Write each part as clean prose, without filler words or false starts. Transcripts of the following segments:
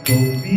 Hare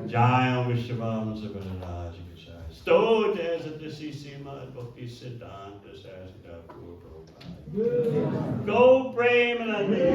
Jaya Vishwavam Sagaraj Gachai. Sto Desatisi Sima Bhakti Siddhanta Sasita Prabhupada. Go Premanandi.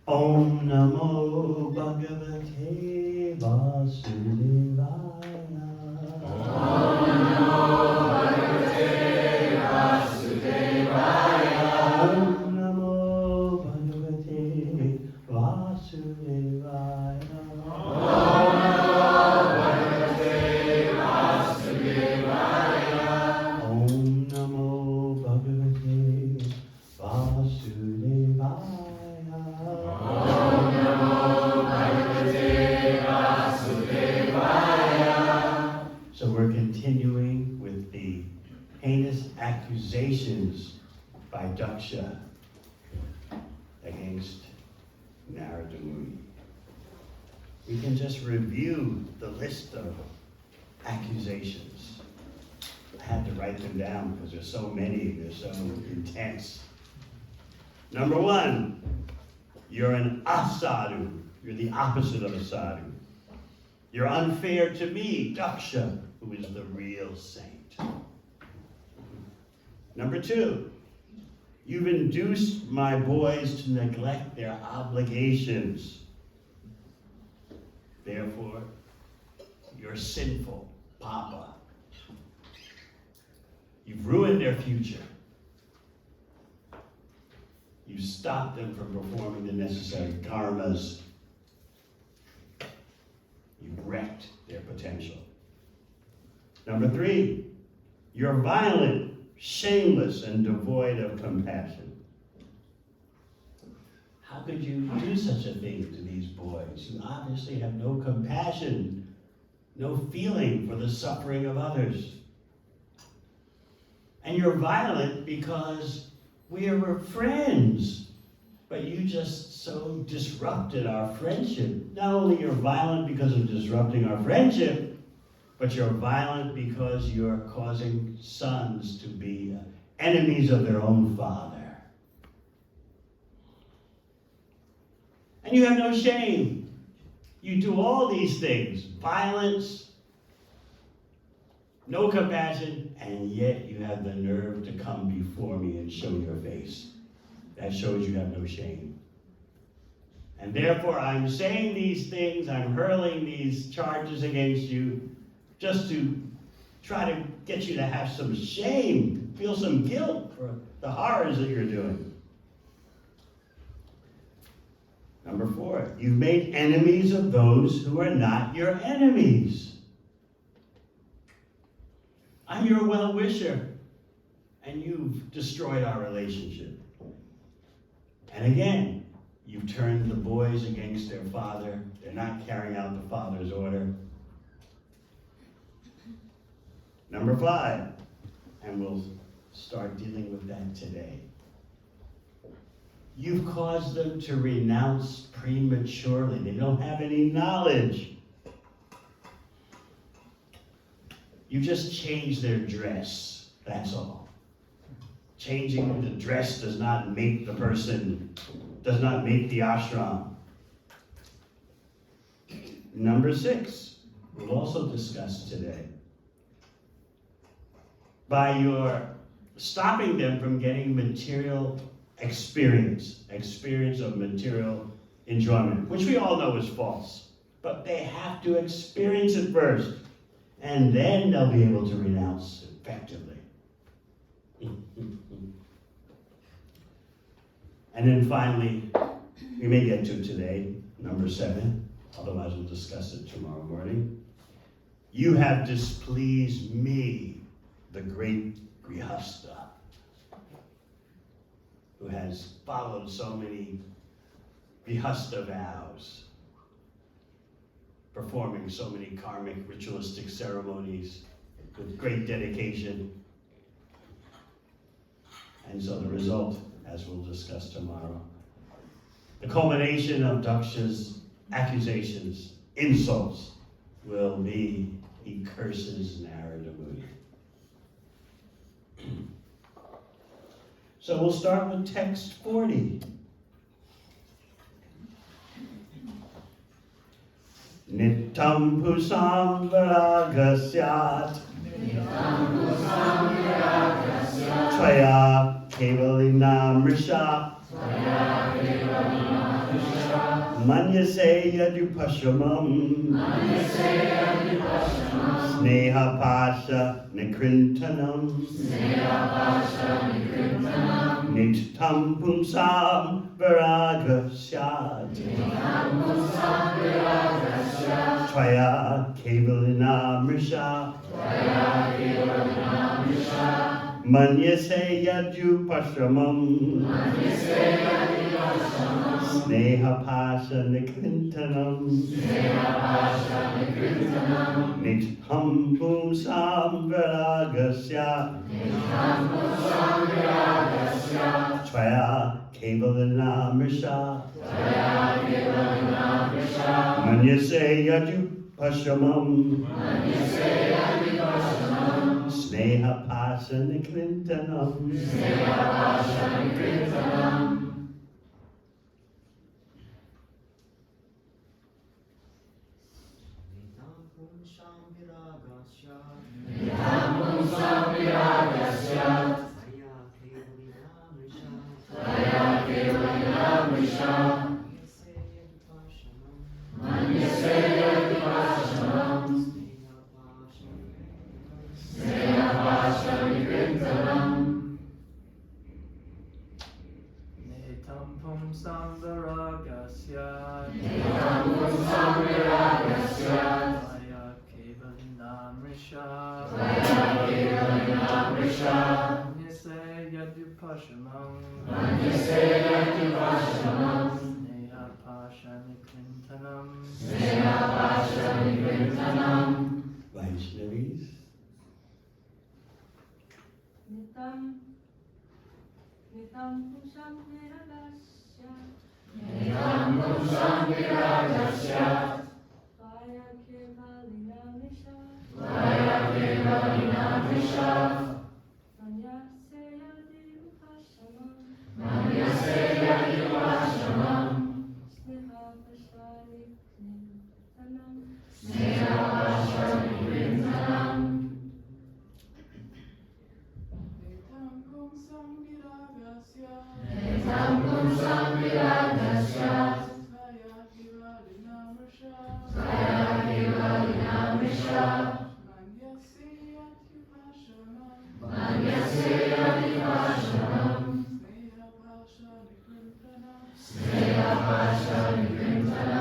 Om Namo Bhagavate Vasudevaya. Om Namo Bhagavate Vasudevaya. Om Namo Bhagavate Vasudevaya. Om Namo Bhagavate Vasudevaya. Om Namo Bhagavate Vasudevaya. So we're continuing with the heinous accusations by Daksha against Narada Muni. We can just review the list of accusations. I had to write them down because there's so many, they're so intense. Number one, you're an asadhu. You're the opposite of a sadhu. You're unfair to me, Daksha, who is the real saint. Number two, you've induced my boys to neglect their obligations. Therefore, you're sinful, Papa. You've ruined their future. You stopped them from performing the necessary karmas. You wrecked their potential. Number three, you're violent, shameless, and devoid of compassion. How could you do such a thing to these boys? You obviously have no compassion, no feeling for the suffering of others. And you're violent because we were friends, but you just so disrupted our friendship. Not only you're violent because of disrupting our friendship, but you're violent because you're causing sons to be enemies of their own father. And you have no shame. You do all these things, violence, no compassion, and yet you have the nerve to come before me and show your face. That shows you have no shame. And therefore I'm saying these things, I'm hurling these charges against you just to try to get you to have some shame, feel some guilt for the horrors that you're doing. Number four, you've made enemies of those who are not your enemies. I'm your well-wisher, and you've destroyed our relationship. And again, you've turned the boys against their father. They're not carrying out the father's order. Number five, and we'll start dealing with that today. You've caused them to renounce prematurely. They don't have any knowledge. You just change their dress, that's all. Changing the dress does not make the person, does not make the ashram. Number six, we'll also discuss today. By your stopping them from getting material experience of material enjoyment, which we all know is false. But they have to experience it first, and then they'll be able to renounce effectively. And then finally, we may get to today, number 7, otherwise we'll discuss it tomorrow morning. You have displeased me, the great Grihastha, who has followed so many Grihastha vows, performing so many karmic ritualistic ceremonies with great dedication. And so the result, as we'll discuss tomorrow, the culmination of Daksha's accusations, insults, will be he curses Narada Muni. So we'll start with text 40. Nittam pusam varagasyat Tvaya kevalina mrisha Manyase yadupashamam Sneha pasha nikrintanam Nittam punsam varagasyat Tvaya kevalina mrisha Manyase yadupashamam Sneha pasha nikrintanam Nittam punsam viragasya Tvaya kevalina mrisha Manyase yadupashamam Sneha pasha nikrintanam Vaishnavis. Nittam pusam viragasya Tvaya kevalina mrisha Manyase yadupashamam Sneha pasha nikrintanam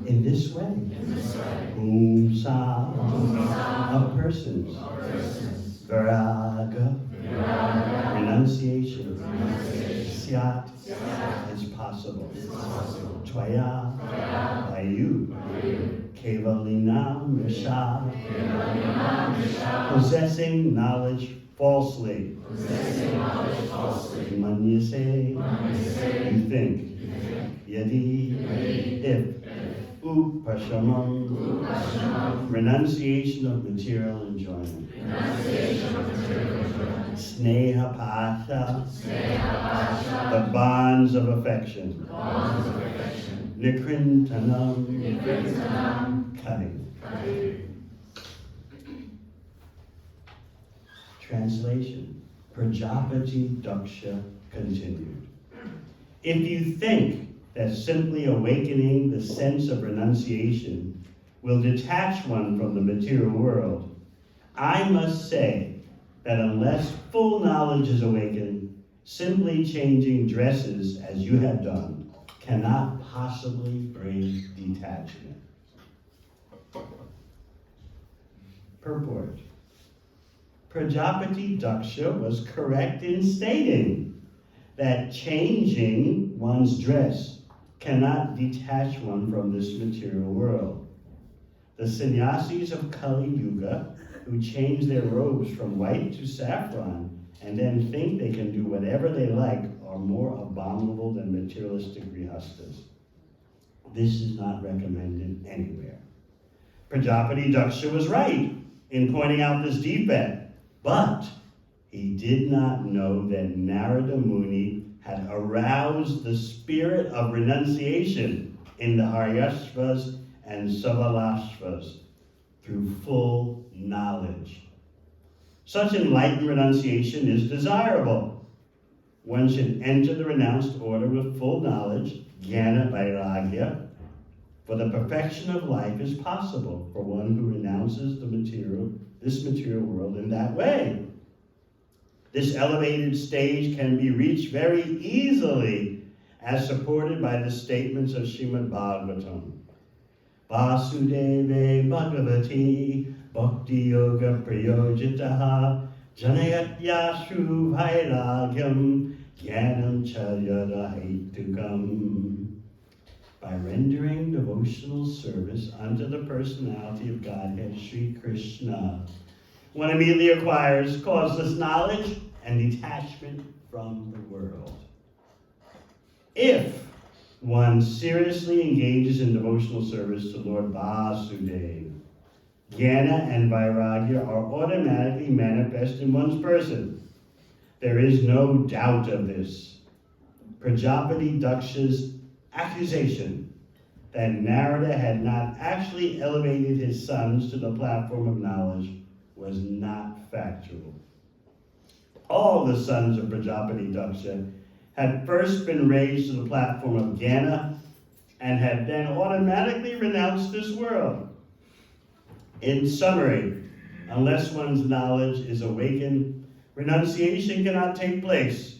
In this way, Pumsa, of persons, Viraga, renunciation, Syat, is possible, Tvaya, by you, Kevalina Mrisha, possessing knowledge falsely, Manyase, you think, Yadi, if, Upashamam, renunciation of material enjoyment. Sneha pasha, the bonds of affection. Nikrintanam Kali. Translation. Prajapati Daksha continued. If you think that simply awakening the sense of renunciation will detach one from the material world, I must say that unless full knowledge is awakened, simply changing dresses as you have done cannot possibly bring detachment. Purport. Prajapati Daksha was correct in stating that changing one's dress cannot detach one from this material world. The sannyasis of Kali Yuga, who change their robes from white to saffron and then think they can do whatever they like, are more abominable than materialistic grihastas. This is not recommended anywhere. Prajapati Daksha was right in pointing out this defect, but he did not know that Narada Muni had aroused the spirit of renunciation in the Aryashvas and Sabalashvas through full knowledge. Such enlightened renunciation is desirable. One should enter the renounced order with full knowledge, jnana vairagya, for the perfection of life is possible for one who renounces this material world in that way. This elevated stage can be reached very easily, as supported by the statements of Srimad Bhagavatam. Vasudeve Bhagavati Bhakti Yoga Prayojitaha Janayat Yashu Vairagyam Jnanam Chalyara Hetukam. By rendering devotional service unto the personality of Godhead Sri Krishna, one immediately acquires causeless knowledge and detachment from the world. If one seriously engages in devotional service to Lord Vasudeva, jnana and vairagya are automatically manifest in one's person. There is no doubt of this. Prajapati Daksha's accusation that Narada had not actually elevated his sons to the platform of knowledge was not factual. All the sons of Prajapati Daksha had first been raised to the platform of jnana and had then automatically renounced this world. In summary, unless one's knowledge is awakened, renunciation cannot take place.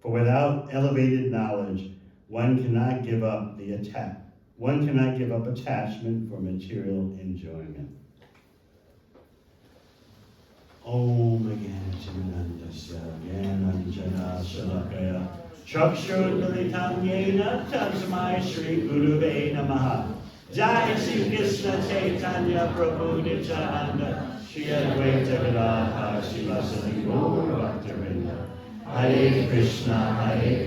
For without elevated knowledge, one cannot give up attachment for material enjoyment. Om Gyananandasya Gyananjana Shalakaya Chakshurdalitam Yena Tasmai Shri Guruve Namaha. Jai Shri Krishna Chaitanya Prabhu Nityananda Shri Advaita Gadadhar Srivasadi Gaur Bhaktivinoda. Hare Krishna,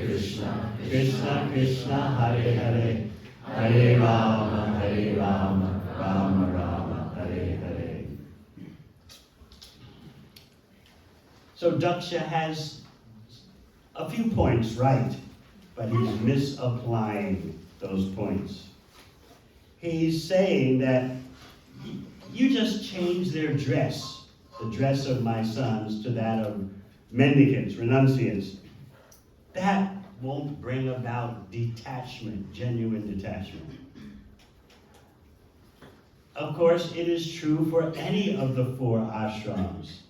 Krishna Krishna, Hare Hare, Hare Rama, Rama Rama, Hare Hare. So Daksha has a few points right, but he's misapplying those points. He's saying that you just change their dress, the dress of my sons, to that of mendicants, renunciants. That won't bring about detachment, genuine detachment. Of course, it is true for any of the 4 ashrams.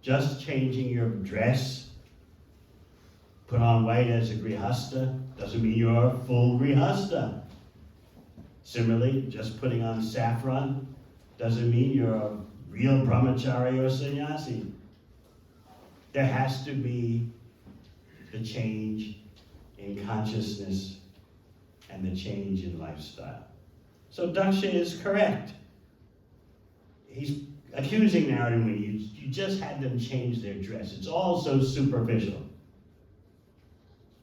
Just changing your dress, put on white as a grihasta, doesn't mean you're a full grihasta. Similarly, just putting on saffron doesn't mean you're a real brahmachari or sannyasi. There has to be the change in consciousness and the change in lifestyle. So Daksha is correct. He's accusing Narada Muni, you just had them change their dress. It's all so superficial.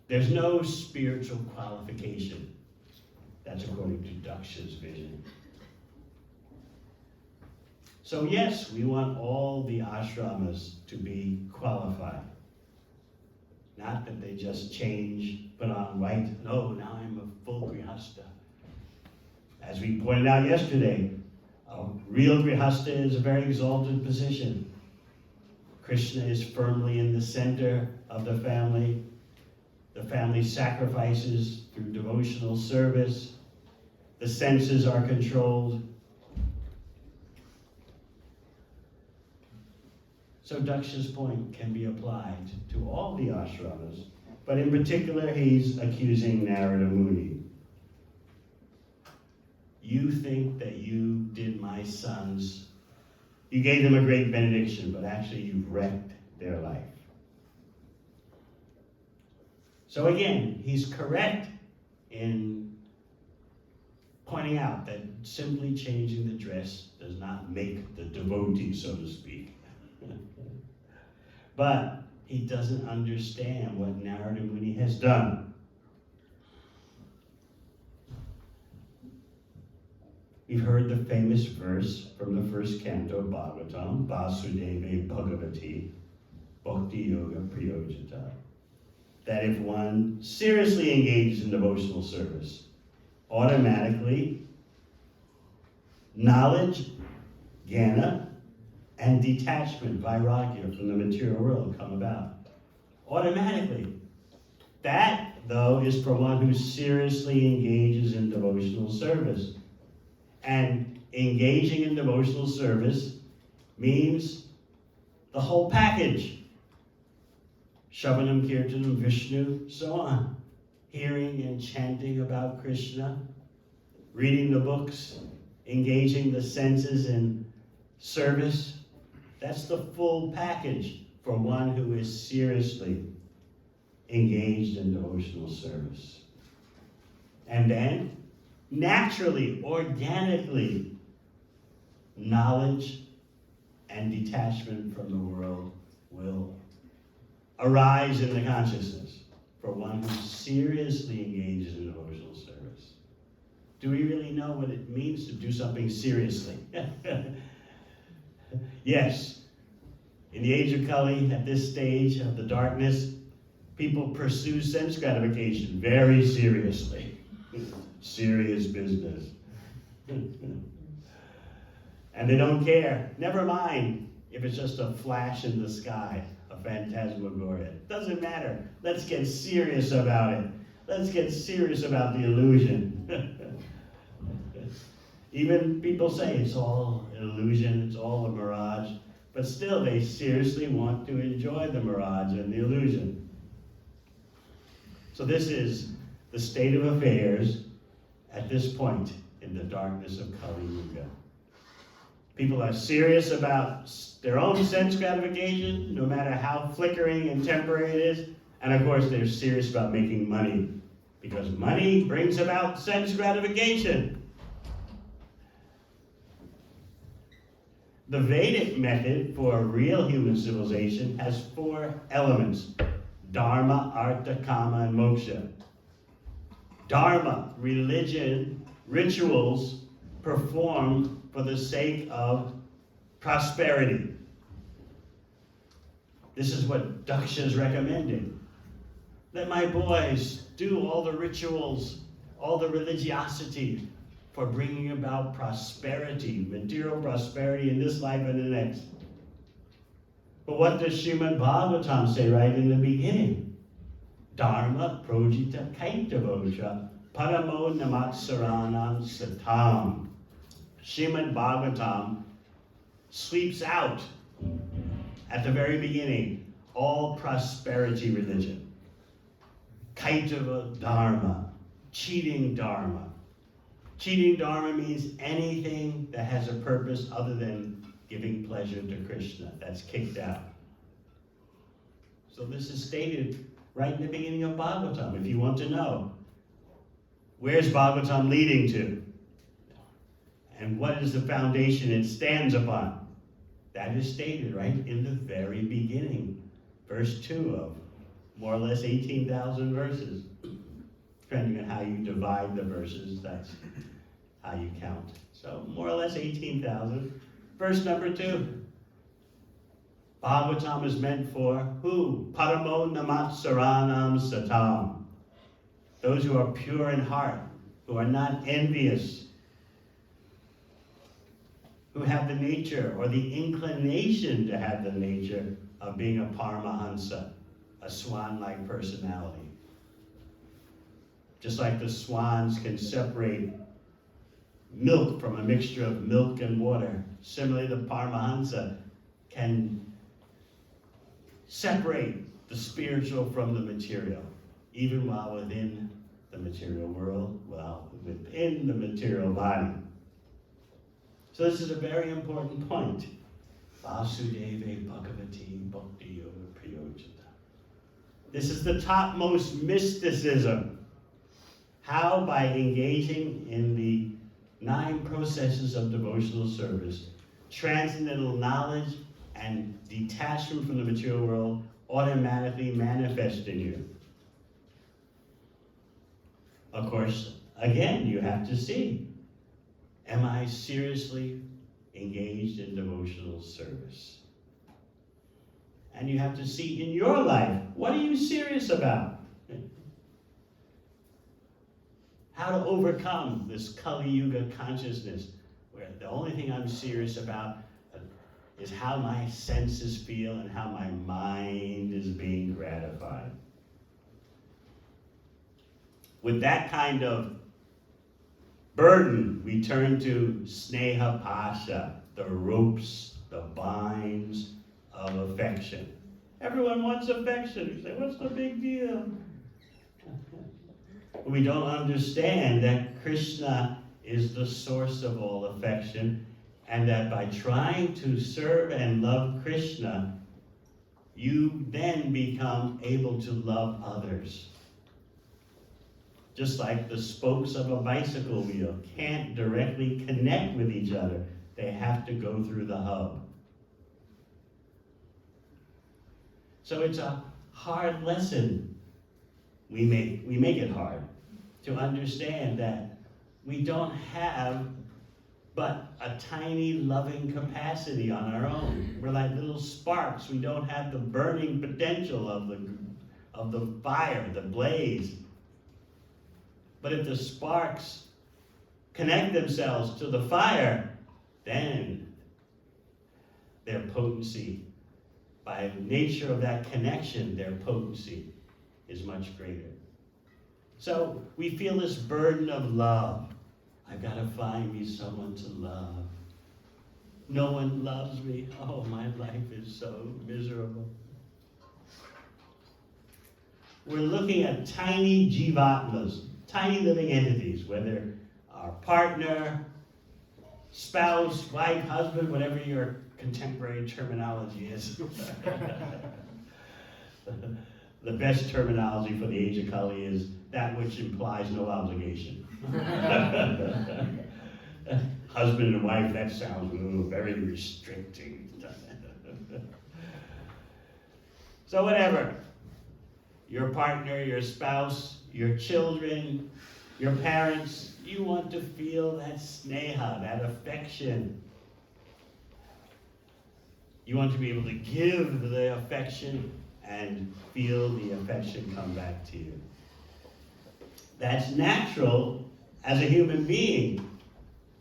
There's no spiritual qualification. That's according to Daksha's vision. So yes, we want all the ashramas to be qualified. Not that they just change, put on white, no, now I'm a full grihasta. As we pointed out yesterday, a real grihasta is a very exalted position. Krishna is firmly in the center of the family. The family sacrifices through devotional service. The senses are controlled. So Daksha's point can be applied to all the ashramas, but in particular he's accusing Narada Muni. You think that you did my sons, you gave them a great benediction, but actually you've wrecked their life. So again, he's correct in pointing out that simply changing the dress does not make the devotee, so to speak. But he doesn't understand what Narada Muni has done. We've heard the famous verse from the first canto of Bhagavatam, Vasudeve Bhagavati, Bhakti Yoga Priyojita, that if one seriously engages in devotional service, automatically knowledge, jnana, and detachment, vairagya, from the material world come about. Automatically. That, though, is for one who seriously engages in devotional service. And engaging in devotional service means the whole package. Shravanam, Kirtanam, Vishnu, so on. Hearing and chanting about Krishna, reading the books, engaging the senses in service. That's the full package for one who is seriously engaged in devotional service. And then, naturally, organically, knowledge and detachment from the world will arise in the consciousness for one who seriously engages in devotional service. Do we really know what it means to do something seriously? Yes. In the age of Kali, at this stage of the darkness, people pursue sense gratification very seriously. Serious business. And they don't care. Never mind if it's just a flash in the sky, a phantasmagoria. It doesn't matter. Let's get serious about it. Let's get serious about the illusion. Even people say it's all illusion, it's all a mirage, but still they seriously want to enjoy the mirage and the illusion. So this is the state of affairs at this point in the darkness of Kali Yuga. People are serious about their own sense gratification, no matter how flickering and temporary it is, and of course they're serious about making money, because money brings about sense gratification. The Vedic method for real human civilization has 4 elements: Dharma, Artha, Kama, and Moksha. Dharma, religion, rituals performed for the sake of prosperity. This is what Daksha is recommending. Let my boys do all the rituals, all the religiosity for bringing about prosperity, material prosperity in this life and the next. But what does Srimad Bhagavatam say right in the beginning? Dharma projita kaitavocha paramo namatsaranam satam. Srimad Bhagavatam sweeps out at the very beginning all prosperity religion. Kaitava dharma, cheating dharma. Cheating dharma means anything that has a purpose other than giving pleasure to Krishna. That's kicked out. So this is stated right in the beginning of Bhagavatam, if you want to know. Where's Bhagavatam leading to? And what is the foundation it stands upon? That is stated right in the very beginning. Verse 2 of more or less 18,000 verses. Depending on how you divide the verses, that's how you count. So more or less 18,000. Verse number 2. Bhagavatam is meant for who? Paramo namatsaranam satam. Those who are pure in heart, who are not envious, who have the nature or the inclination to have the nature of being a paramahansa, a swan-like personality. Just like the swans can separate milk from a mixture of milk and water, similarly the paramahansa can separate the spiritual from the material, even while within the material world, while within the material body. So this is a very important point. Vasudeve Bhagavati Bhakti Yoga Priyojita. This is the topmost mysticism. How, by engaging in the 9 processes of devotional service, transcendental knowledge and detachment from the material world automatically manifest in you. Of course, again, you have to see, am I seriously engaged in devotional service? And you have to see in your life, what are you serious about? How to overcome this Kali Yuga consciousness, where the only thing I'm serious about is how my senses feel and how my mind is being gratified. With that kind of burden, we turn to Sneha Pasha, the ropes, the binds of affection. Everyone wants affection. You say, what's the big deal? We don't understand that Krishna is the source of all affection, and that by trying to serve and love Krishna, you then become able to love others. Just like the spokes of a bicycle wheel can't directly connect with each other, they have to go through the hub. So it's a hard lesson. We make it hard to understand that we don't have but a tiny loving capacity on our own. We're like little sparks. We don't have the burning potential of the fire, the blaze. But if the sparks connect themselves to the fire, then their potency, by nature of that connection, their potency is much greater. So we feel this burden of love. I've got to find me someone to love. No one loves me. Oh, my life is so miserable. We're looking at tiny jivatmas, tiny living entities, whether our partner, spouse, wife, husband, whatever your contemporary terminology is. The best terminology for the age of Kali is that which implies no obligation. Husband and wife, that sounds very restricting. So whatever, your partner, your spouse, your children, your parents, you want to feel that sneha, that affection. You want to be able to give the affection and feel the affection come back to you. That's natural as a human being.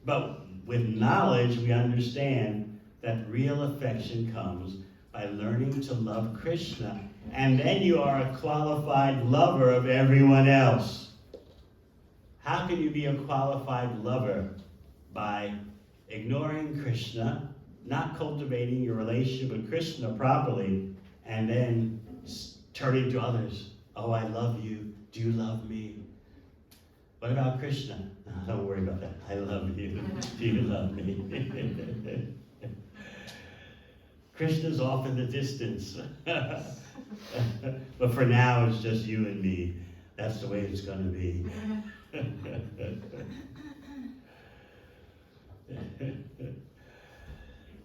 But with knowledge, we understand that real affection comes by learning to love Krishna. And then you are a qualified lover of everyone else. How can you be a qualified lover? By ignoring Krishna, not cultivating your relationship with Krishna properly, and then turning to others. Oh, I love you. Do you love me? What about Krishna? No, don't worry about that. I love you. Do you love me? Krishna's off in the distance. But for now, it's just you and me. That's the way it's going to be.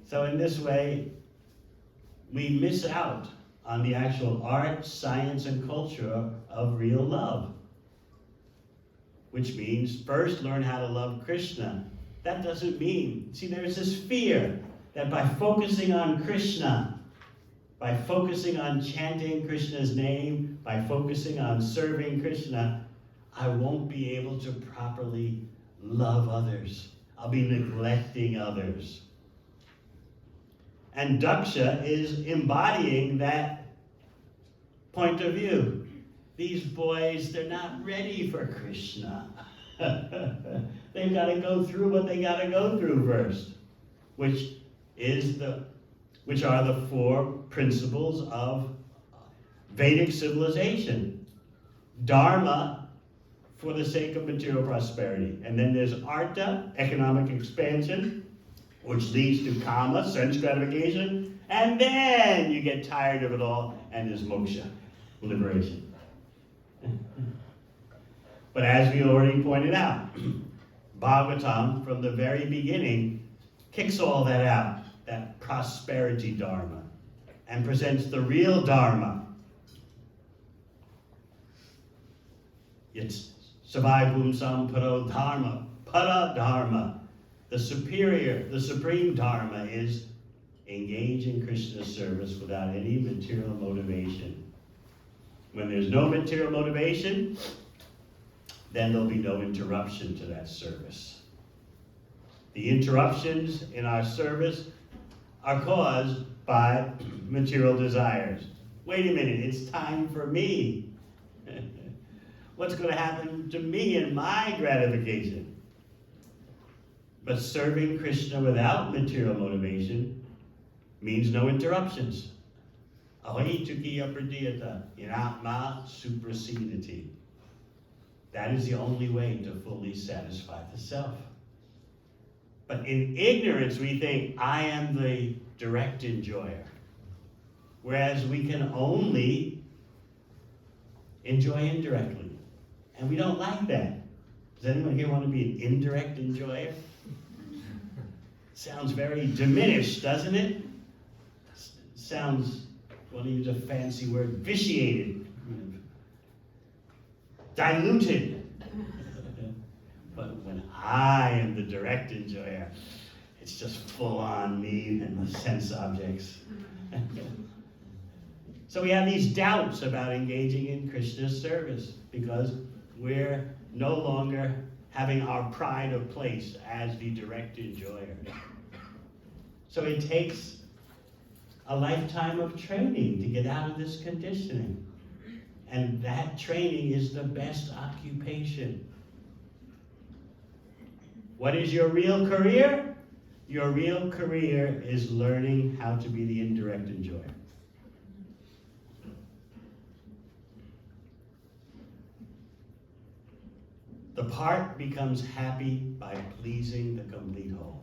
So in this way, we miss out on the actual art, science, and culture of real love. Which means first learn how to love Krishna. That doesn't mean, see, there's this fear that by focusing on Krishna, by focusing on chanting Krishna's name, by focusing on serving Krishna, I won't be able to properly love others. I'll be neglecting others. And Daksha is embodying that point of view. These boys, they're not ready for Krishna. They've got to go through what they got to go through first, which are the 4 principles of Vedic civilization. Dharma, for the sake of material prosperity. And then there's artha, economic expansion, which leads to kama, sense gratification. And then you get tired of it all, and there's moksha, liberation. But as we already pointed out, Bhagavatam, from the very beginning, kicks all that out, that prosperity dharma, and presents the real dharma. It's Savai Bhumsam Paro Dharma, Para Dharma. The supreme dharma is engage in Krishna's service without any material motivation. When there's no material motivation, then there'll be no interruption to that service. The interruptions in our service are caused by material desires. Wait a minute, it's time for me. What's going to happen to me and my gratification? But serving Krishna without material motivation means no interruptions. Ahitukiya pradiyata, inatma suprasidati. That is the only way to fully satisfy the self. But in ignorance, we think, I am the direct enjoyer. Whereas we can only enjoy indirectly. And we don't like that. Does anyone here want to be an indirect enjoyer? Sounds very diminished, doesn't it? Sounds, want to use a fancy word, vitiated, diluted. But when I am the direct enjoyer, it's just full on me and the sense objects. So we have these doubts about engaging in Krishna's service because we're no longer having our pride of place as the direct enjoyer. So it takes a lifetime of training to get out of this conditioning. And that training is the best occupation. What is your real career? Your real career is learning how to be the indirect enjoyer. The part becomes happy by pleasing the complete whole.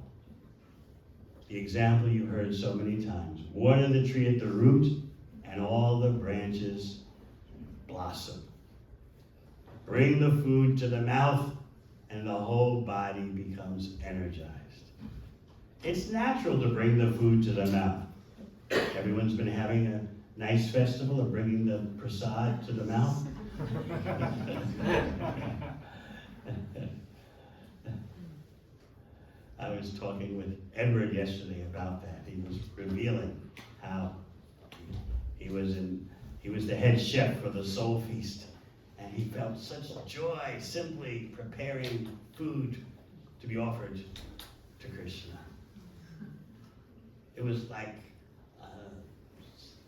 The example you've heard so many times. Water the tree at the root, and all the branches blossom. Bring the food to the mouth, and the whole body becomes energized. It's natural to bring the food to the mouth. Everyone's been having a nice festival of bringing the prasad to the mouth. I was talking with Edward yesterday about that. He was revealing how he was the head chef for the Soul Feast, and he felt such joy simply preparing food to be offered to Krishna. It was like a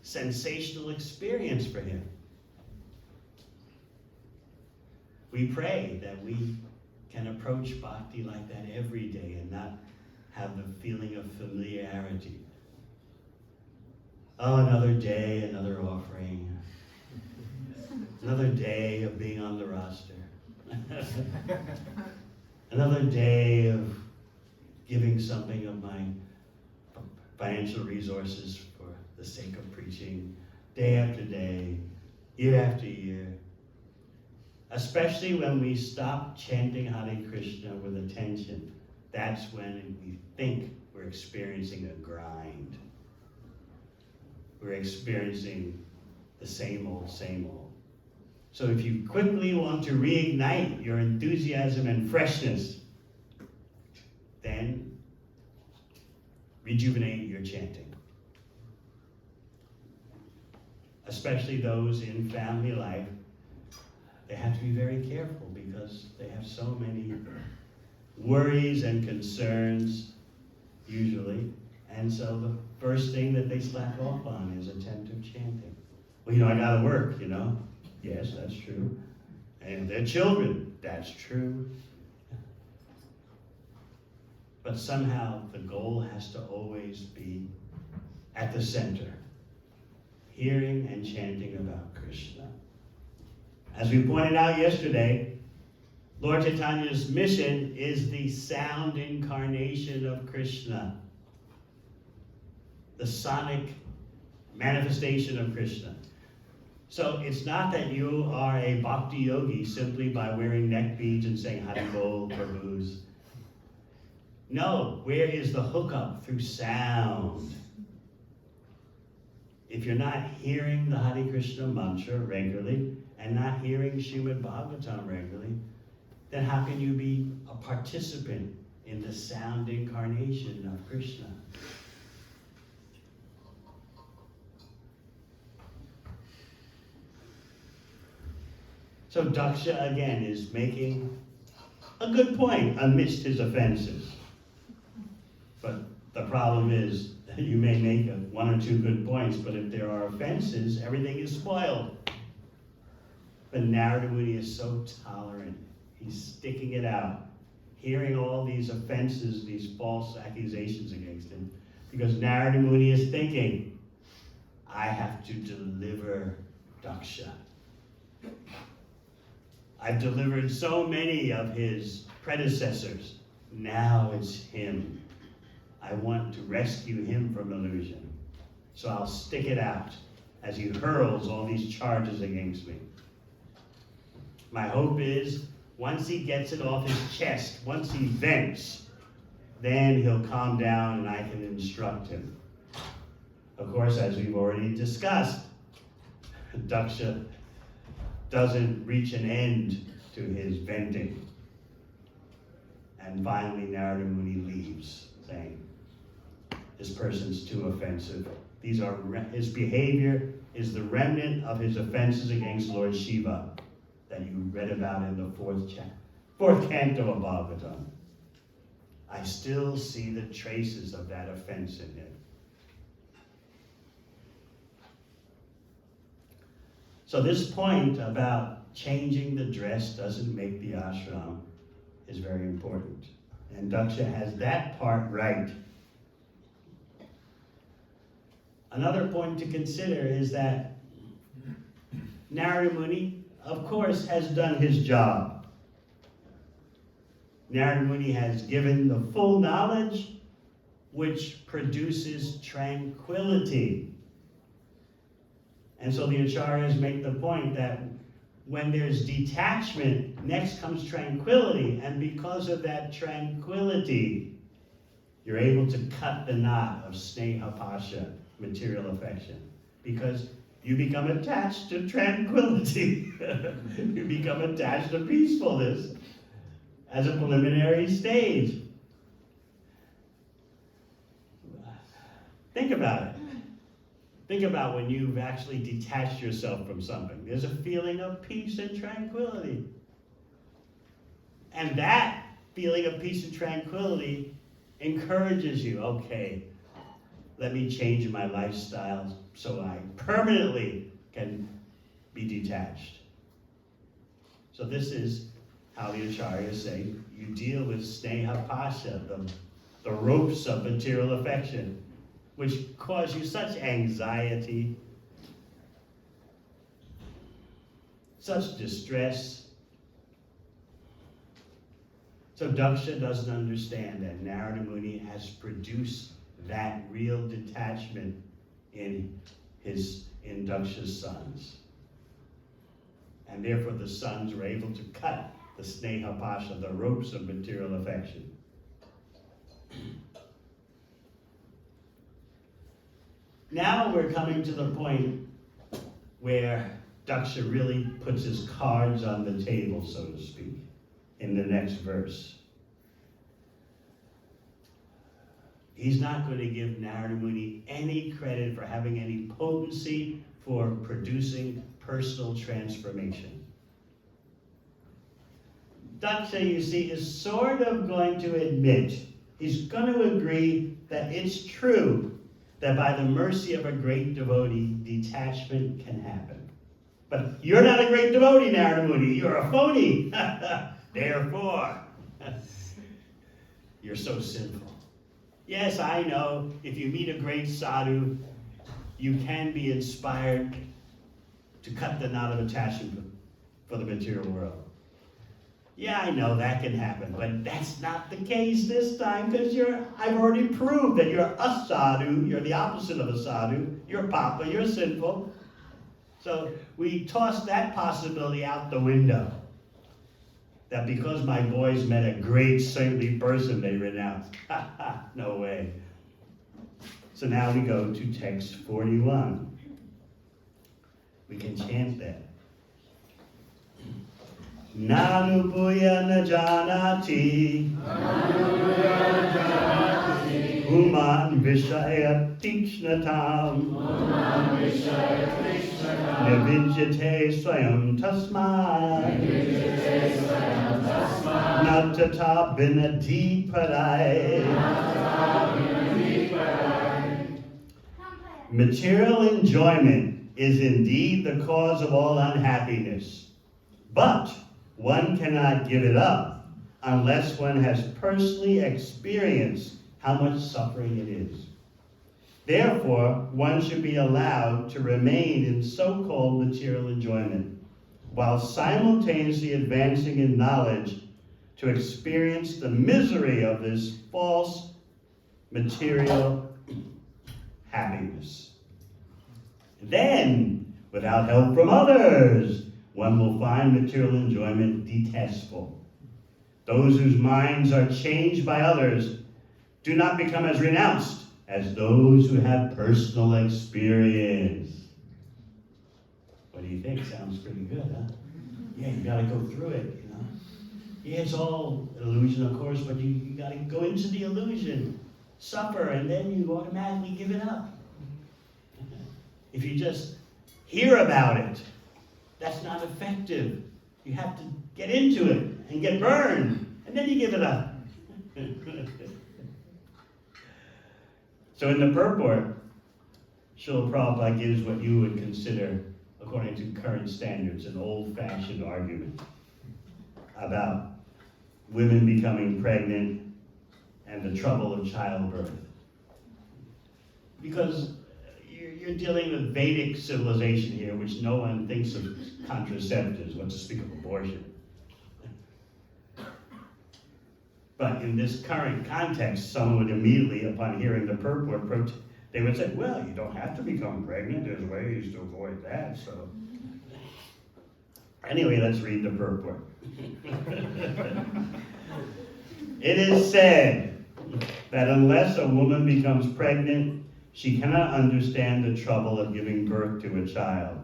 sensational experience for him. We pray that we can approach Bhakti like that every day and not have the feeling of familiarity. Oh, another day, another offering. Another day of being on the roster. Another day of giving something of my financial resources for the sake of preaching, day after day, year after year. Especially when we stop chanting Hare Krishna with attention, that's when we think we're experiencing a grind. We're experiencing the same old, same old. So if you quickly want to reignite your enthusiasm and freshness, then rejuvenate your chanting. especially those in family life, they have to be very careful because they have so many worries and concerns, usually. And so the first thing that they slack off on is attentive chanting. Well, I gotta work, Yes, that's true. And their children, that's true. But somehow the goal has to always be at the center, hearing and chanting about Krishna. As we pointed out yesterday, Lord Chaitanya's mission is the sound incarnation of Krishna, the sonic manifestation of Krishna. So it's not that you are a bhakti yogi simply by wearing neck beads and saying Haribol or booze. No, where is the hookup? Through sound. If you're not hearing the Hare Krishna mantra regularly and not hearing Srimad Bhagavatam regularly, then how can you be a participant in the sound incarnation of Krishna? So Daksha again is making a good point amidst his offenses. But the problem is, you may make one or two good points, but if there are offenses, everything is spoiled. But Narada Muni is so tolerant. He's sticking it out, hearing all these offenses, these false accusations against him, because Narada Muni is thinking, I have to deliver Daksha. I've delivered so many of his predecessors. Now it's him. I want to rescue him from illusion. So I'll stick it out as he hurls all these charges against me. My hope is, once he gets it off his chest, once he vents, then he'll calm down and I can instruct him. Of course, as we've already discussed, Daksha doesn't reach an end to his venting. And finally, Narada Muni leaves, saying, this person's too offensive. His behavior is the remnant of his offenses against Lord Shiva that you read about in the fourth canto of Bhagavatam. I still see the traces of that offense in him. So this point about changing the dress doesn't make the ashram is very important. And Daksha has that part right. Another point to consider is that Narada Muni, of course, has done his job. Narada Muni has given the full knowledge which produces tranquility. And so the acharyas make the point that when there's detachment, next comes tranquility. And because of that tranquility, you're able to cut the knot of sneha pasha, material affection. Because you become attached to tranquility. You become attached to peacefulness as a preliminary stage. Think about it. Think about when you've actually detached yourself from something. There's a feeling of peace and tranquility. And that feeling of peace and tranquility encourages you, okay, let me change my lifestyle so I permanently can be detached. So this is how the acharyas say you deal with sneha pasha, the ropes of material affection, which cause you such anxiety, such distress. So Daksha doesn't understand that Narada Muni has produced that real detachment in Daksha's sons. And therefore the sons were able to cut the sneha pasha, the ropes of material affection. Now we're coming to the point where Daksha really puts his cards on the table, so to speak, in the next verse. He's not going to give Narada Muni any credit for having any potency, for producing personal transformation. Daksha, you see, is sort of going to admit, he's going to agree that it's true that by the mercy of a great devotee, detachment can happen. But you're not a great devotee, Narada Muni. You're a phony. Therefore, you're so sinful. Yes, I know, if you meet a great sadhu, you can be inspired to cut the knot of attachment for the material world. Yeah, I know that can happen, but that's not the case this time, because I've already proved that you're a sadhu, you're the opposite of a sadhu, you're papa, you're sinful. So we tossed that possibility out the window. That because my boys met a great saintly person, they renounced. No way. So now we go to text 41. We can chant that. Nanupuya najanati Human vishaya tikshnatam Nividyate swayam tasmad Natata binadi parai. Material enjoyment is indeed the cause of all unhappiness, but one cannot give it up unless one has personally experienced how much suffering it is. Therefore, one should be allowed to remain in so-called material enjoyment, while simultaneously advancing in knowledge to experience the misery of this false material happiness. Then, without help from others, one will find material enjoyment detestable. Those whose minds are changed by others do not become as renounced as those who have personal experience. What do you think? Sounds pretty good, huh? Yeah, you gotta go through it, you know? Yeah, it's all illusion, of course, but you gotta go into the illusion, suffer, and then you automatically give it up. If you just hear about it, that's not effective. You have to get into it and get burned, and then you give it up. So in the purport, Srila Prabhupada gives what you would consider, according to current standards, an old-fashioned argument about women becoming pregnant and the trouble of childbirth. Because you're dealing with Vedic civilization here, which no one thinks of contraceptives, what to speak of abortion. But in this current context, someone would immediately, upon hearing the purport, they would say, well, you don't have to become pregnant, there's ways to avoid that, so. Anyway, let's read the purport. It is said that unless a woman becomes pregnant, she cannot understand the trouble of giving birth to a child.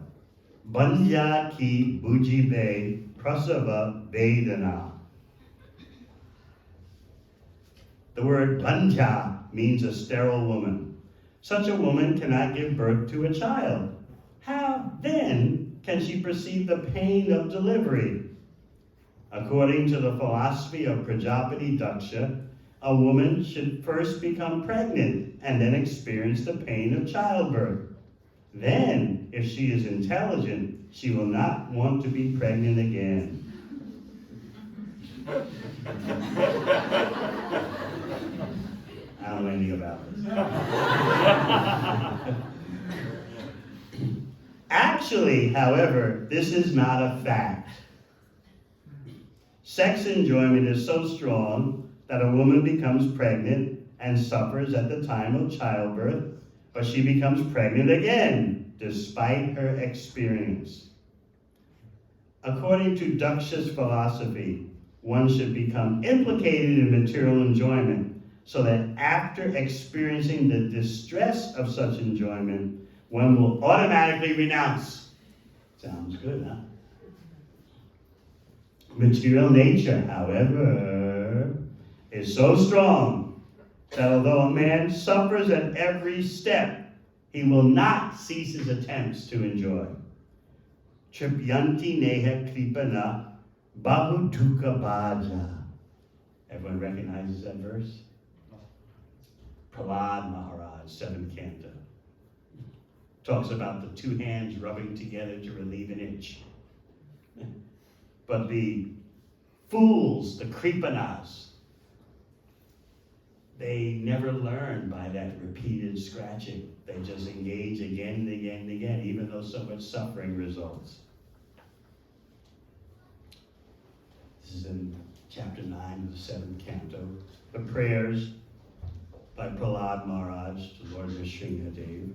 Banja ki bujibe prasava vedana. The word banja means a sterile woman. Such a woman cannot give birth to a child. How then can she perceive the pain of delivery? According to the philosophy of Prajapati Daksha, a woman should first become pregnant and then experience the pain of childbirth. Then, if she is intelligent, she will not want to be pregnant again. I don't know anything about this. Actually, however, this is not a fact. Sex enjoyment is so strong that a woman becomes pregnant and suffers at the time of childbirth, but she becomes pregnant again, despite her experience. According to Daksha's philosophy, one should become implicated in material enjoyment, so that after experiencing the distress of such enjoyment, one will automatically renounce. Sounds good, huh? Material nature, however, is so strong that although a man suffers at every step, he will not cease his attempts to enjoy. Tripyanti neha kripana bahu dukkha bhaja. Everyone recognizes that verse? Prahlad Maharaj, 7th canto. Talks about the two hands rubbing together to relieve an itch. But the fools, the kripanas, they never learn by that repeated scratching. They just engage again and again and again, even though so much suffering results. This is in chapter 9 of the 7th canto. The prayers by Prahlad Maharaj to Lord Nrsimhadev.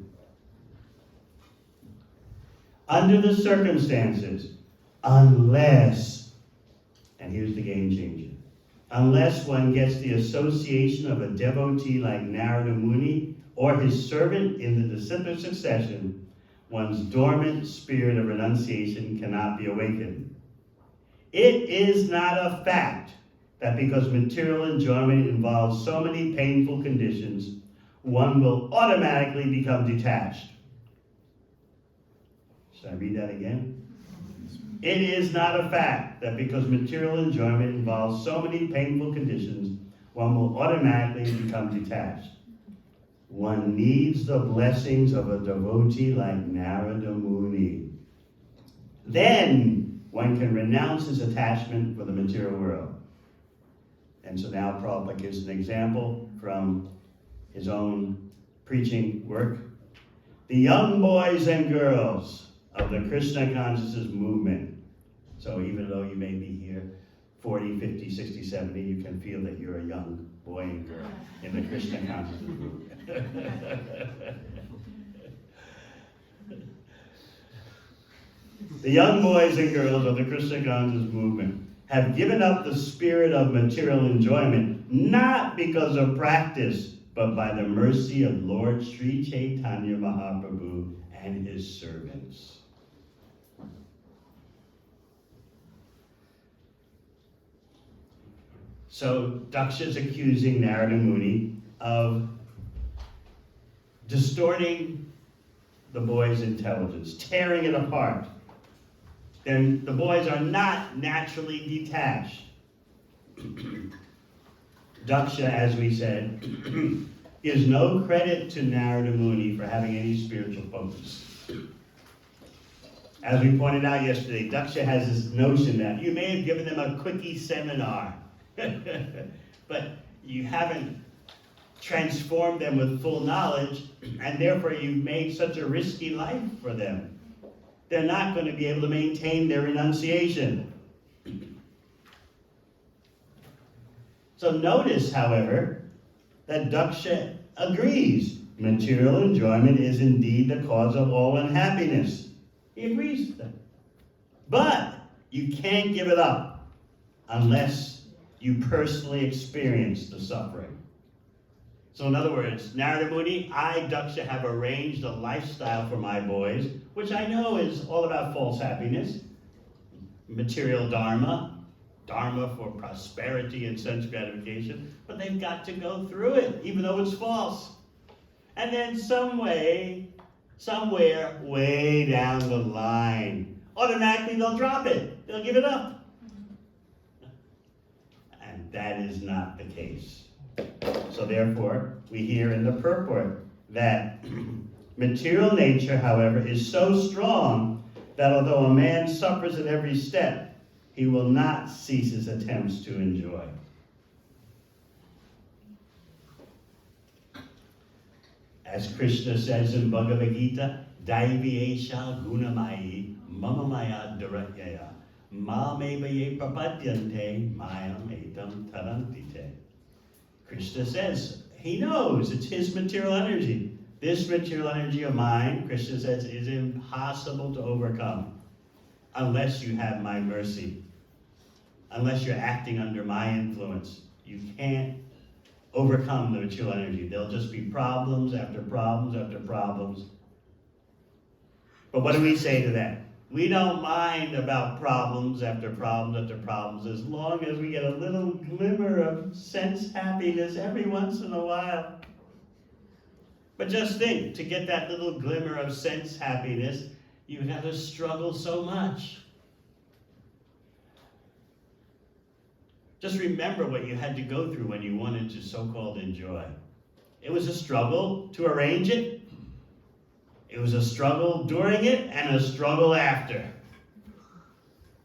Under the circumstances, unless, and here's the game changer, unless one gets the association of a devotee like Narada Muni or his servant in the disciplic succession, one's dormant spirit of renunciation cannot be awakened. It is not a fact that because material enjoyment involves so many painful conditions, one will automatically become detached. Should I read that again? It is not a fact that because material enjoyment involves so many painful conditions, one will automatically become detached. One needs the blessings of a devotee like Narada Muni. Then one can renounce his attachment for the material world. And so now Prabhupada gives an example from his own preaching work. The young boys and girls of the Krishna consciousness movement. So even though you may be here 40, 50, 60, 70, you can feel that you're a young boy and girl in the Krishna consciousness movement. The young boys and girls of the Krishna consciousness movement have given up the spirit of material enjoyment, not because of practice, but by the mercy of Lord Sri Chaitanya Mahaprabhu and his servants. So Daksha is accusing Narada Muni of distorting the boy's intelligence, tearing it apart. Then the boys are not naturally detached. Daksha, as we said, gives no credit to Narada Muni for having any spiritual focus. As we pointed out yesterday, Daksha has this notion that you may have given them a quickie seminar, but you haven't transformed them with full knowledge, and therefore you've made such a risky life for them. They're not going to be able to maintain their renunciation. So notice, however, that Daksha agrees. Material enjoyment is indeed the cause of all unhappiness. He agrees with that. But you can't give it up unless you personally experience the suffering. So in other words, Narada Muni, I, Daksha, have arranged a lifestyle for my boys, which I know is all about false happiness, material dharma, dharma for prosperity and sense gratification, but they've got to go through it, even though it's false. And then somewhere, way down the line, automatically they'll drop it. They'll give it up. And that is not the case. So therefore, we hear in the purport that material nature, however, is so strong that although a man suffers at every step, he will not cease his attempts to enjoy. As Krishna says in Bhagavad Gita, Daivi Esha Gunamayi Mama Maya Daratyaya Mamevaye Prapadyante Mayam Etam Tarantite. Krishna says, he knows it's his material energy. This material energy of mine, Krishna says, is impossible to overcome unless you have my mercy. Unless you're acting under my influence. You can't overcome the material energy. There'll just be problems after problems after problems. But what do we say to that? We don't mind about problems after problems after problems as long as we get a little glimmer of sense happiness every once in a while. But just think, to get that little glimmer of sense happiness, you have to struggle so much. Just remember what you had to go through when you wanted to so-called enjoy. It was a struggle to arrange it. It was a struggle during it and a struggle after.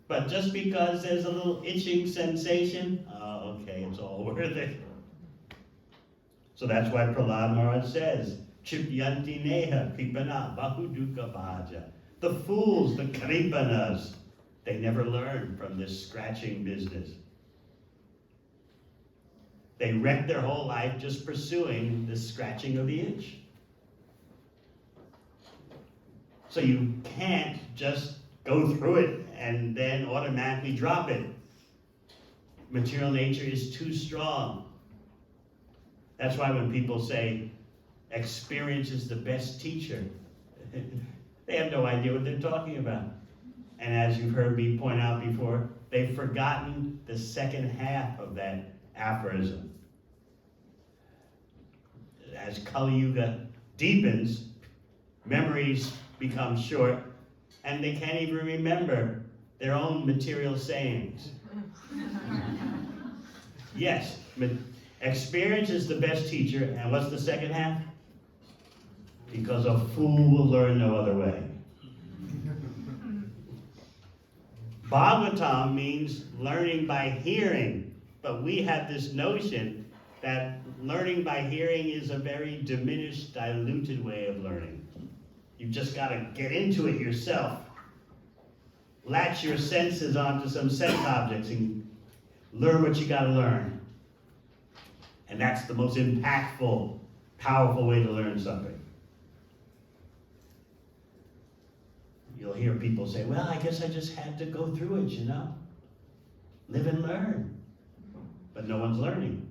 But just because there's a little itching sensation, okay, it's all worth it. So that's why Prahlad Maharaj says, Chipyanti neha kripana bahuduka bhaja. The fools, the kripanas, they never learn from this scratching business. They wreck their whole life just pursuing the scratching of the itch. So you can't just go through it and then automatically drop it. Material nature is too strong. That's why when people say experience is the best teacher, they have no idea what they're talking about. And as you've heard me point out before, they've forgotten the second half of that aphorism. As Kali Yuga deepens, memories become short, and they can't even remember their own material sayings. Yes, experience is the best teacher, and what's the second half? Because a fool will learn no other way. Bhagavatam means learning by hearing, but we have this notion that learning by hearing is a very diminished, diluted way of learning. You've just got to get into it yourself. Latch your senses onto some sense objects and learn what you got to learn. And that's the most impactful, powerful way to learn something. You'll hear people say, well, I guess I just had to go through it, you know? Live and learn. But no one's learning.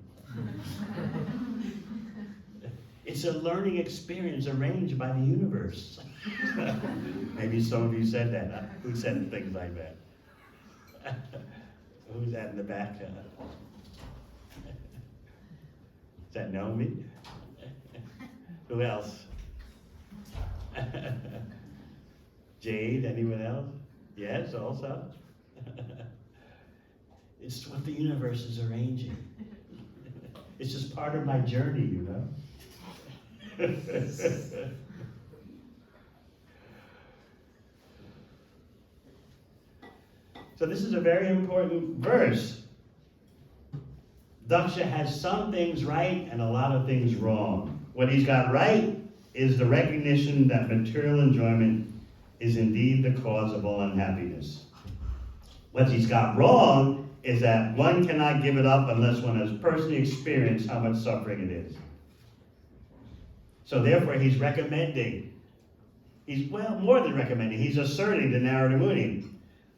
It's a learning experience arranged by the universe. Maybe some of you said that. Who said things like that? Who's that in the back? Is that Naomi? Who else? Jade, anyone else? Yes, also. It's what the universe is arranging. It's just part of my journey, you know? So this is a very important verse. Daksha has some things right and a lot of things wrong. What he's got right is the recognition that material enjoyment is indeed the cause of all unhappiness. What he's got wrong is that one cannot give it up unless one has personally experienced how much suffering it is. So therefore he's recommending, more than recommending, he's asserting to Narada Muni,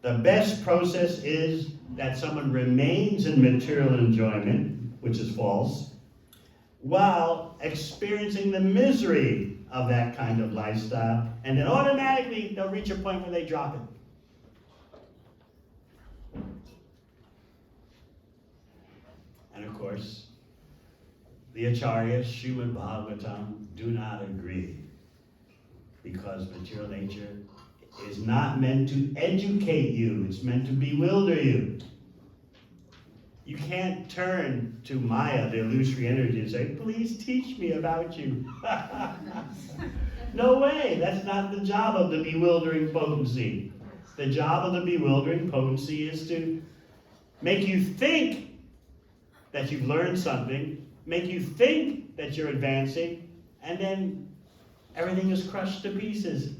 the best process is that someone remains in material enjoyment, which is false, while experiencing the misery of that kind of lifestyle, and then automatically they'll reach a point where they drop it. And of course, the Acharyas, Srimad Bhagavatam, do not agree, because material nature is not meant to educate you, it's meant to bewilder you. You can't turn to Maya, the illusory energy, and say, please teach me about you. No way, that's not the job of the bewildering potency. The job of the bewildering potency is to make you think that you've learned something, make you think that you're advancing, and then everything is crushed to pieces.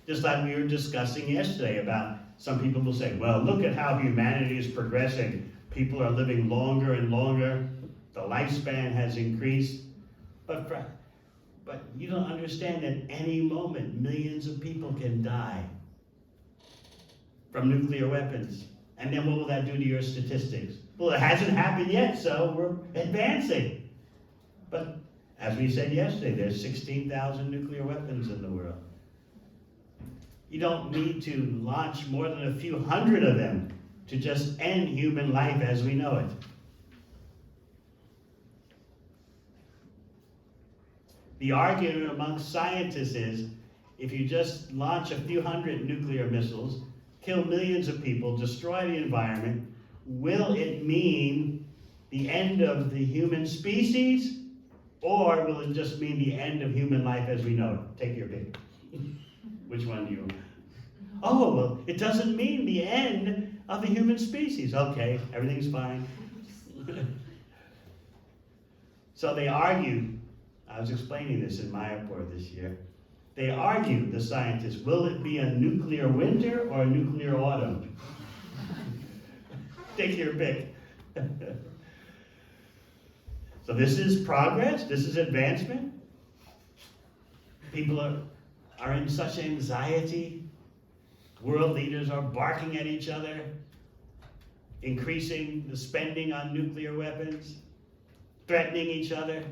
Just like we were discussing yesterday about some people will say, well, look at how humanity is progressing. People are living longer and longer. The lifespan has increased. But you don't understand that any moment, millions of people can die from nuclear weapons. And then what will that do to your statistics? Well, it hasn't happened yet, so we're advancing. But as we said yesterday, there's 16,000 nuclear weapons in the world. You don't need to launch more than a few hundred of them to just end human life as we know it. The argument amongst scientists is, if you just launch a few hundred nuclear missiles, kill millions of people, destroy the environment, will it mean the end of the human species, or will it just mean the end of human life as we know it? Take your pick. Which one do you? Oh, well, it doesn't mean the end of the human species. Okay, everything's fine. So they argue, I was explaining this in Mayapur this year, they argue, the scientists, will it be a nuclear winter or a nuclear autumn? Take your pick. So this is progress, this is advancement. People are in such anxiety. World leaders are barking at each other, increasing the spending on nuclear weapons, threatening each other.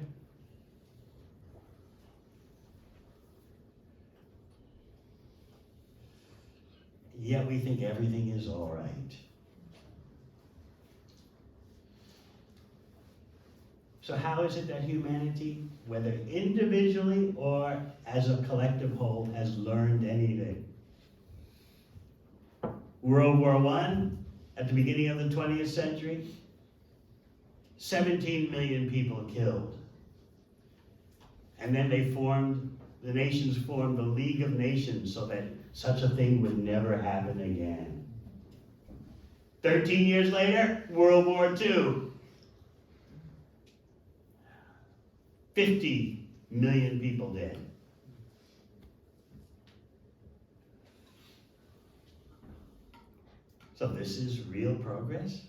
Yet we think everything is all right. So how is it that humanity, whether individually or as a collective whole, has learned anything? World War I, at the beginning of the 20th century, 17 million people killed. And then the nations formed the League of Nations so that such a thing would never happen again. 13 years later, World War II. 50 million people dead. So this is real progress?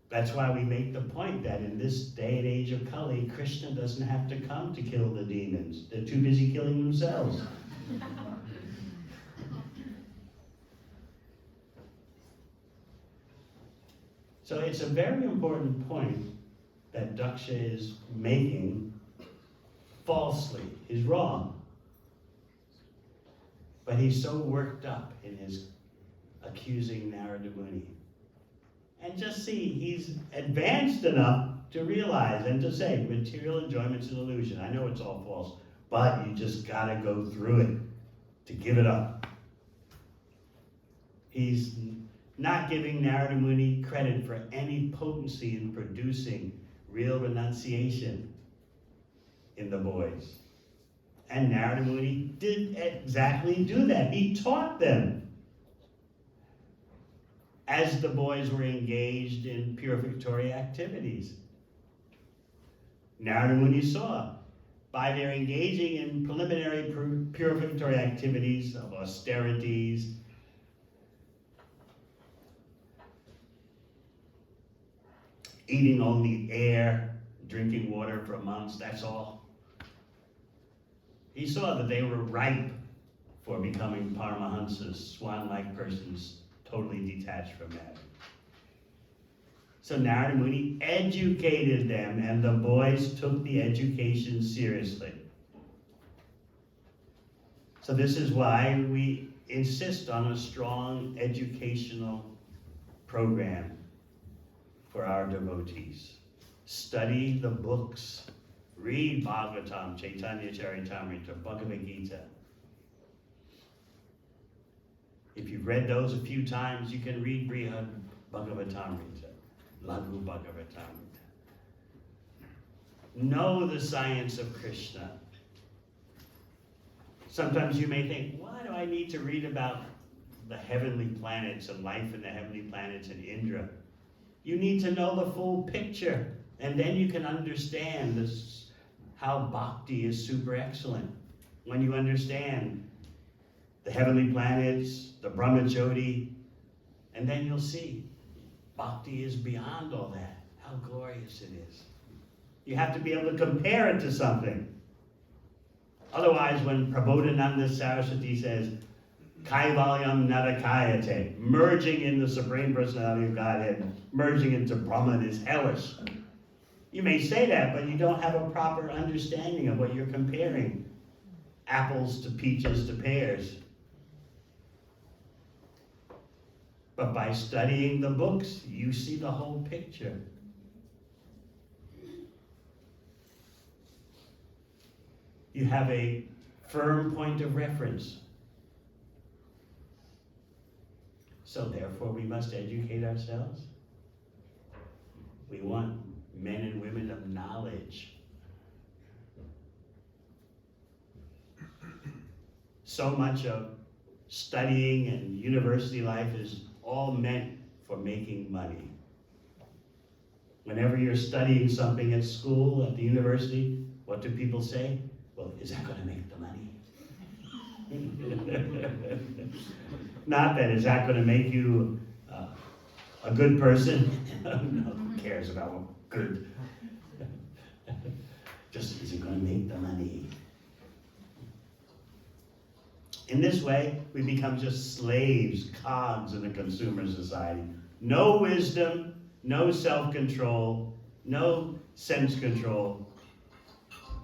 That's why we make the point that in this day and age of Kali, Krishna doesn't have to come to kill the demons. They're too busy killing themselves. So it's a very important point that Daksha is making falsely. He's wrong. But he's so worked up in his accusing Narada Muni. And just see, he's advanced enough to realize and to say, material enjoyment's an illusion. I know it's all false, but you just gotta go through it to give it up. He's not giving Narada Muni credit for any potency in producing real renunciation in the boys. And Narada Muni did exactly do that. He taught them. As the boys were engaged in purificatory activities. Narada Muni saw, by their engaging in preliminary purificatory activities of austerities, eating only air, drinking water for months, that's all. He saw that they were ripe for becoming Paramahansas, swan-like persons, totally detached from matter. So Narada Muni educated them, and the boys took the education seriously. So this is why we insist on a strong educational program for our devotees. Study the books. Read Bhagavatam, Chaitanya Charitamrita, Bhagavad Gita. If you've read those a few times, you can read Brihad Bhagavatamrita, Laghu Bhagavatamrita. Know the science of Krishna. Sometimes you may think, why do I need to read about the heavenly planets and life in the heavenly planets and Indra? You need to know the full picture, and then you can understand this, how Bhakti is super excellent. When you understand the heavenly planets, the Brahmajyoti, and then you'll see Bhakti is beyond all that. How glorious it is. You have to be able to compare it to something. Otherwise, when Prabodhananda Saraswati says, Kaivalyam Narakayate, merging in the Supreme Personality of Godhead, merging into Brahman is hellish. You may say that, but you don't have a proper understanding of what you're comparing. Apples to peaches to pears. But by studying the books, you see the whole picture. You have a firm point of reference. So therefore, we must educate ourselves. We want men and women of knowledge. So much of studying and university life is all meant for making money. Whenever you're studying something at school, at the university, what do people say? Well, is that going to make the money? Not that, is that going to make you a good person? No, who cares about what good? Just, is it going to make the money? In this way, we become just slaves, cogs in a consumer society. No wisdom, no self-control, no sense control.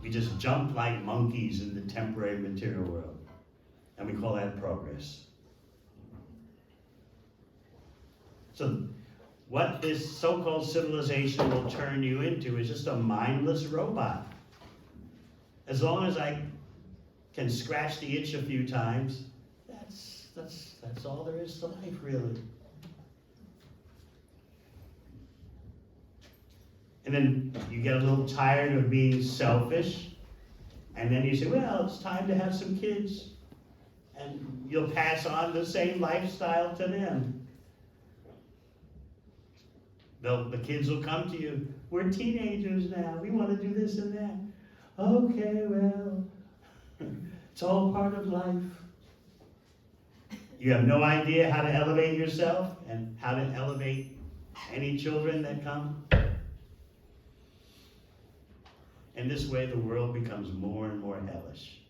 We just jump like monkeys in the temporary material world. And we call that progress. So what this so-called civilization will turn you into is just a mindless robot. As long as I can scratch the itch a few times, that's all there is to life, really. And then you get a little tired of being selfish, and then you say, well, it's time to have some kids, and you'll pass on the same lifestyle to them. The kids will come to you, we're teenagers now, we want to do this and that. Okay, well, it's all part of life. You have no idea how to elevate yourself and how to elevate any children that come. And this way the world becomes more and more hellish.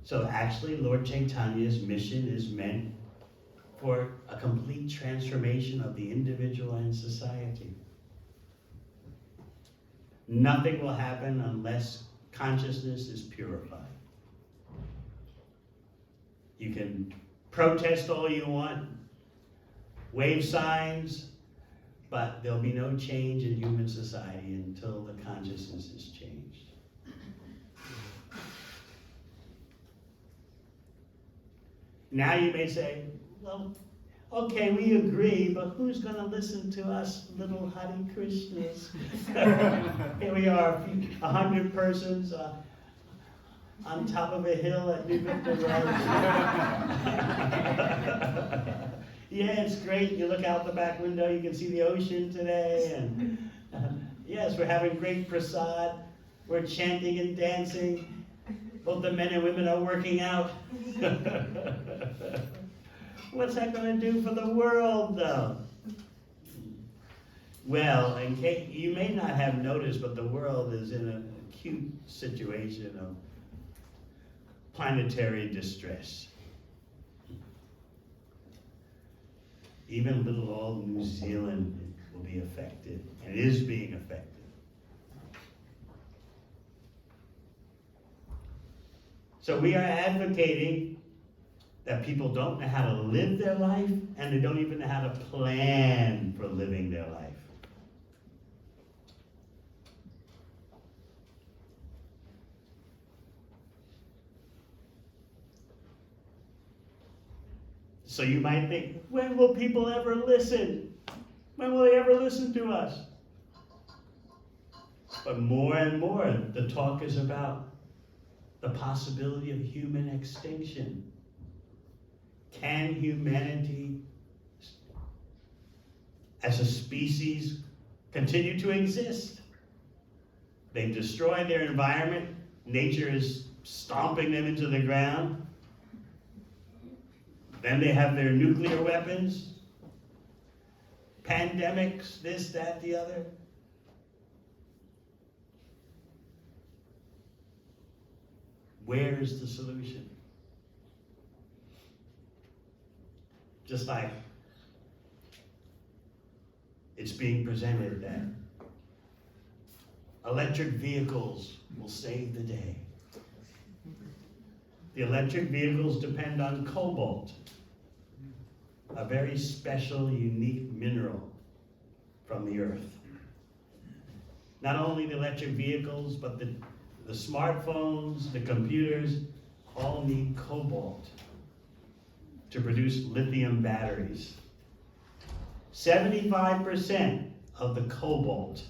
So actually, Lord Chaitanya's mission is meant for a complete transformation of the individual and society. Nothing will happen unless consciousness is purified. You can protest all you want, wave signs, but there'll be no change in human society until the consciousness is changed. Now you may say, well, okay, we agree, but who's going to listen to us little Hare Krishnas? Here we are, 100 persons on top of a hill at New Victor Road. Yeah, it's great. You look out the back window, you can see the ocean today. And yes, we're having great prasad. We're chanting and dancing. Both the men and women are working out. What's that going to do for the world, though? Well, in case, you may not have noticed, but the world is in an acute situation of planetary distress. Even little old New Zealand will be affected, and is being affected. So we are advocating that people don't know how to live their life, and they don't even know how to plan for living their life. So you might think, when will people ever listen? When will they ever listen to us? But more and more, the talk is about the possibility of human extinction. Can humanity, as a species, continue to exist? They've destroyed their environment. Nature is stomping them into the ground. Then they have their nuclear weapons, pandemics, this, that, the other. Where is the solution? Just like it's being presented that electric vehicles will save the day. The electric vehicles depend on cobalt, a very special, unique mineral from the earth. Not only the electric vehicles, but the smartphones, the computers, all need cobalt to produce lithium batteries. 75% of the cobalt,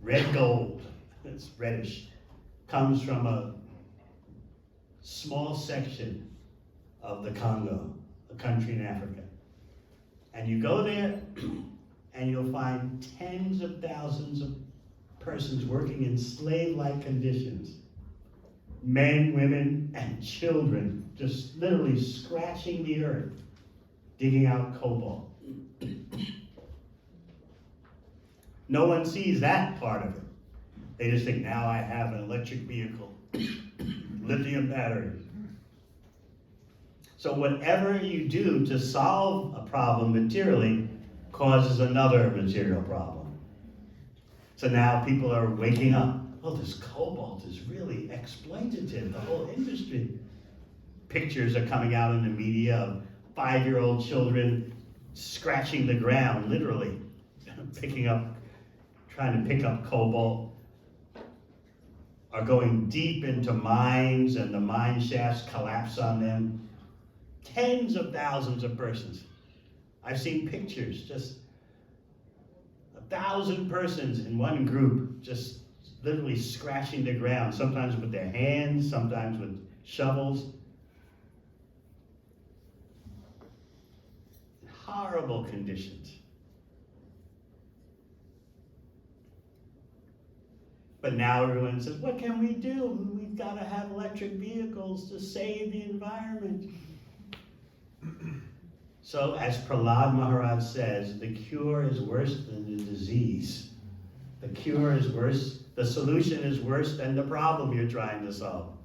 red gold, it's reddish, comes from a small section of the Congo, a country in Africa. And you go there and you'll find tens of thousands of persons working in slave-like conditions. Men, women, and children just literally scratching the earth, digging out cobalt. No one sees that part of it. They just think, now I have an electric vehicle, lithium batteries. So whatever you do to solve a problem materially causes another material problem. So now people are waking up. Oh, this cobalt is really exploitative, the whole industry. Pictures are coming out in the media of 5-year-old children scratching the ground, literally, trying to pick up cobalt, are going deep into mines and the mine shafts collapse on them. Tens of thousands of persons. I've seen pictures, just 1,000 persons in one group, just literally scratching the ground, sometimes with their hands, sometimes with shovels. Horrible conditions. But now everyone says, what can we do? We've got to have electric vehicles to save the environment. So as Prahlad Maharaj says, the cure is worse than the disease. The cure is worse, the solution is worse than the problem you're trying to solve.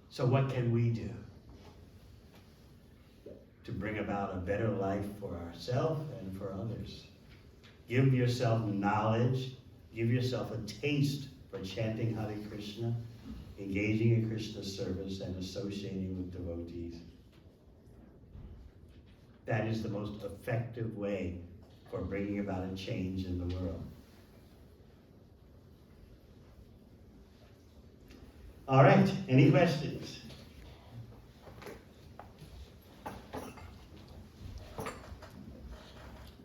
So what can we do to bring about a better life for ourselves and for others? Give yourself knowledge, give yourself a taste for chanting Hare Krishna, engaging in Krishna service, and associating with devotees. That is the most effective way for bringing about a change in the world. All right, any questions?